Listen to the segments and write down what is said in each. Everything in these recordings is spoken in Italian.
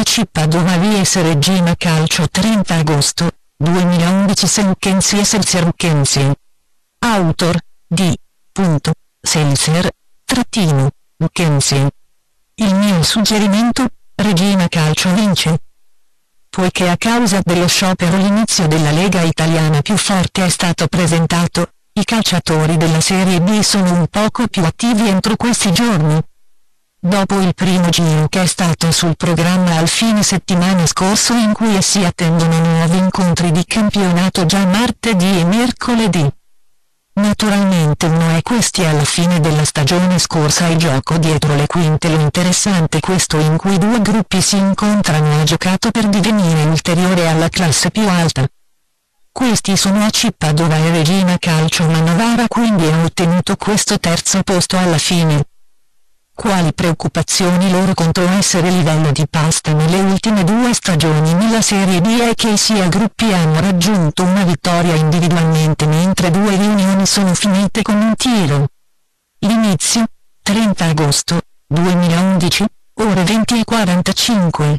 AC Padova vs Reggina Calcio 30 agosto 2011 Senkensi Seltzer. Autor D. Seltzer-Kensi. Il mio suggerimento, Reggina Calcio vince. Poiché a causa dello sciopero l'inizio della Lega Italiana più forte è stato presentato, i calciatori della Serie B sono un poco più attivi entro questi giorni. Dopo il primo giro che è stato sul programma al fine settimana scorso in cui essi attendono nuovi incontri di campionato già martedì e mercoledì. Naturalmente uno è questi alla fine della stagione scorsa il gioco dietro le quinte. Lo interessante è questo in cui due gruppi si incontrano ha giocato per divenire ulteriore alla classe più alta. Questi sono AC Padova e Reggina Calcio, ma Novara quindi ha ottenuto questo terzo posto alla fine. Quali preoccupazioni loro contro essere livello di pasta nelle ultime due stagioni nella Serie B è che i sia gruppi hanno raggiunto una vittoria individualmente mentre due riunioni sono finite con un tiro. L'inizio, 30 agosto 2011, ore 20:45.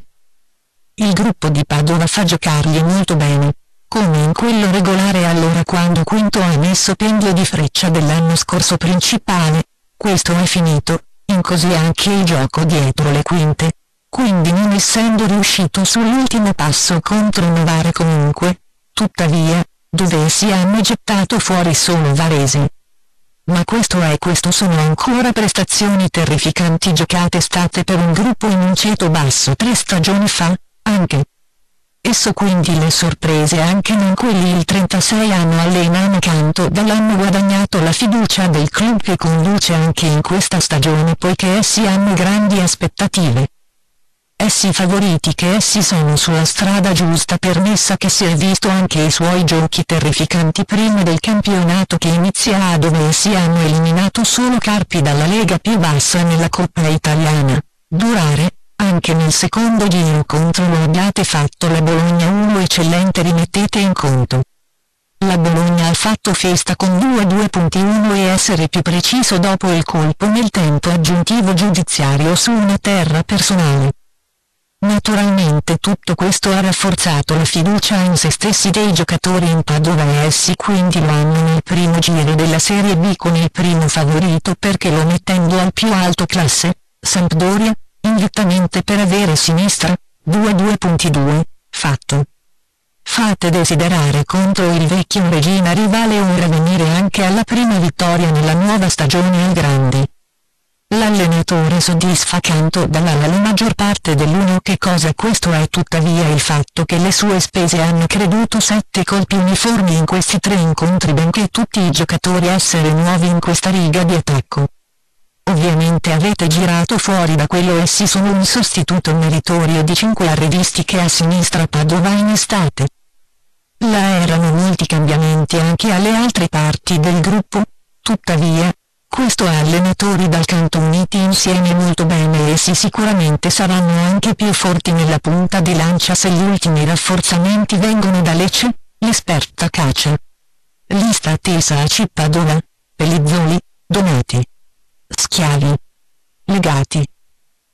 Il gruppo di Padova fa giocargli molto bene, come in quello regolare allora quando quinto ha messo pendolo di freccia dell'anno scorso principale, questo è finito. In così anche il gioco dietro le quinte, quindi non essendo riuscito sull'ultimo passo contro Novara comunque, tuttavia, dove si hanno gettato fuori solo Varese. Ma questo sono ancora prestazioni terrificanti giocate state per un gruppo in un ceto basso 3 stagioni fa, anche. Esso quindi le sorprese anche non quelli il 36 anno allenano canto dall'hanno guadagnato la fiducia del club che conduce anche in questa stagione poiché essi hanno grandi aspettative. Essi favoriti che essi sono sulla strada giusta permessa che si è visto anche i suoi giochi terrificanti prima del campionato che inizia dove essi hanno eliminato solo Carpi dalla Lega più bassa nella Coppa Italiana, durare. Anche nel secondo giro contro lo abbiate fatto la Bologna 1 eccellente rimettete in conto. La Bologna ha fatto festa con 2-2.1 e essere più preciso dopo il colpo nel tempo aggiuntivo giudiziario su una terra personale. Naturalmente tutto questo ha rafforzato la fiducia in se stessi dei giocatori in Padova e essi quindi lo hanno nel primo giro della Serie B con il primo favorito perché lo mettendo al più alto classe, Sampdoria, ingiustamente per avere sinistra, 2-2.2, fatto. Fate desiderare contro il vecchio Reggina rivale ora venire anche alla prima vittoria nella nuova stagione al grande. L'allenatore soddisfa canto dalla la maggior parte dell'uno che cosa questo è tuttavia il fatto che le sue spese hanno creduto 7 colpi uniformi in questi 3 incontri benché tutti i giocatori essere nuovi in questa riga di attacco. Ovviamente avete girato fuori da quello essi sono un sostituto meritorio di 5 arrivisti a sinistra Padova in estate. Là erano molti cambiamenti anche alle altre parti del gruppo, tuttavia, questo allenatori dal canto uniti insieme molto bene e essi sicuramente saranno anche più forti nella punta di lancia se gli ultimi rafforzamenti vengono da Lecce, l'esperta Caccia. Lista tesa AC Padova, Pellizzoli, Donati. Schiavi. Legati.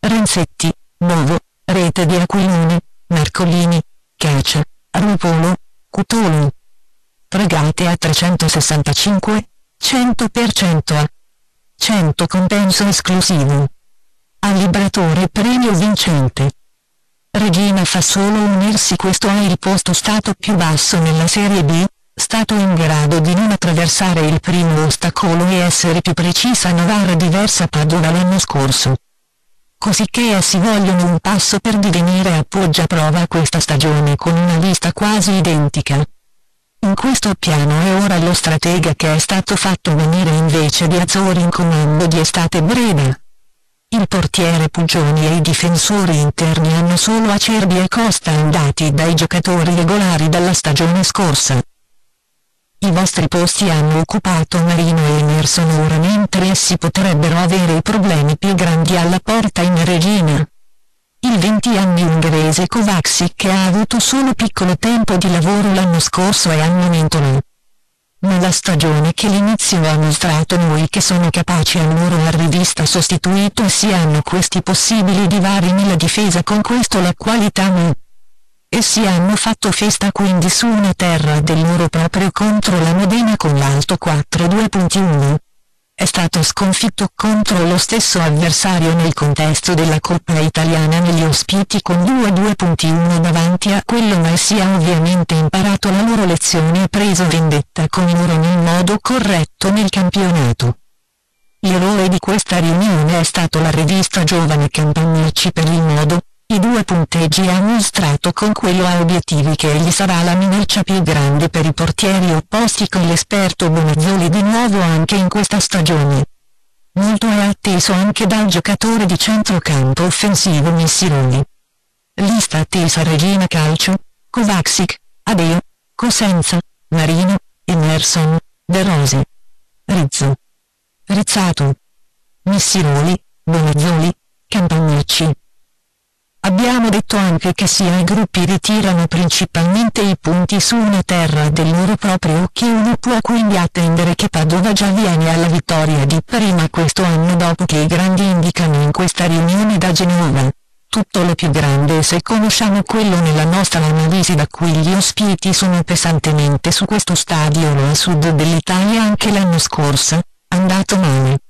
Renzetti, Bovo, Rete di Aquilone, Marcolini, Caccia, Rupolo, Cutolo. Regate a 365, 100% a 100 compenso esclusivo. A Libratore premio vincente. Reggina fa solo unirsi questo è il posto stato più basso nella Serie B, stato in grado di non attraversare il primo ostacolo e essere più precisa Novara diversa Padova l'anno scorso. Cosicché essi vogliono un passo per divenire appoggiaprova questa stagione con una lista quasi identica. In questo piano è ora lo stratega che è stato fatto venire invece di Azzori in comando di Estate Breda. Il portiere Pugioni e i difensori interni hanno solo Acerbi e Costa andati dai giocatori regolari dalla stagione scorsa. I vostri posti hanno occupato Marino e Emerson ora mentre essi potrebbero avere i problemi più grandi alla porta in Reggina. Il 20 anni ungherese Kovacic che ha avuto solo piccolo tempo di lavoro l'anno scorso e al momento no. Ma la stagione che l'inizio ha mostrato noi che sono capaci a loro la rivista sostituito e si hanno questi possibili divari nella difesa con questo la qualità ma... E si hanno fatto festa quindi su una terra del loro proprio contro la Modena con l'Alto 4-2.1. È stato sconfitto contro lo stesso avversario nel contesto della Coppa Italiana negli ospiti con 2-2.1 davanti a quello ma si ha ovviamente imparato la loro lezione e preso vendetta con loro nel modo corretto nel campionato. L'eroe di questa riunione è stato la rivista Giovane Campagnacci per il modo, i 2 punteggi ha mostrato con quello a obiettivi che egli sarà la minaccia più grande per i portieri opposti con l'esperto Bonazzoli di nuovo anche in questa stagione. Molto è atteso anche dal giocatore di centrocampo offensivo Missiroli. Lista attesa Regina Calcio, Kovacic, Adeo, Cosenza, Marino, Emerson, De Rossi, Rizzo, Rizzato, Missiroli, Bonazzoli, Campagnacci. Abbiamo detto anche che sia i gruppi ritirano principalmente i punti su una terra del loro proprio che uno può quindi attendere che Padova già viene alla vittoria di prima questo anno dopo che i grandi indicano in questa riunione da Genova. Tutto lo più grande se conosciamo quello nella nostra analisi da cui gli ospiti sono pesantemente su questo stadio a sud dell'Italia anche l'anno scorso, andato male.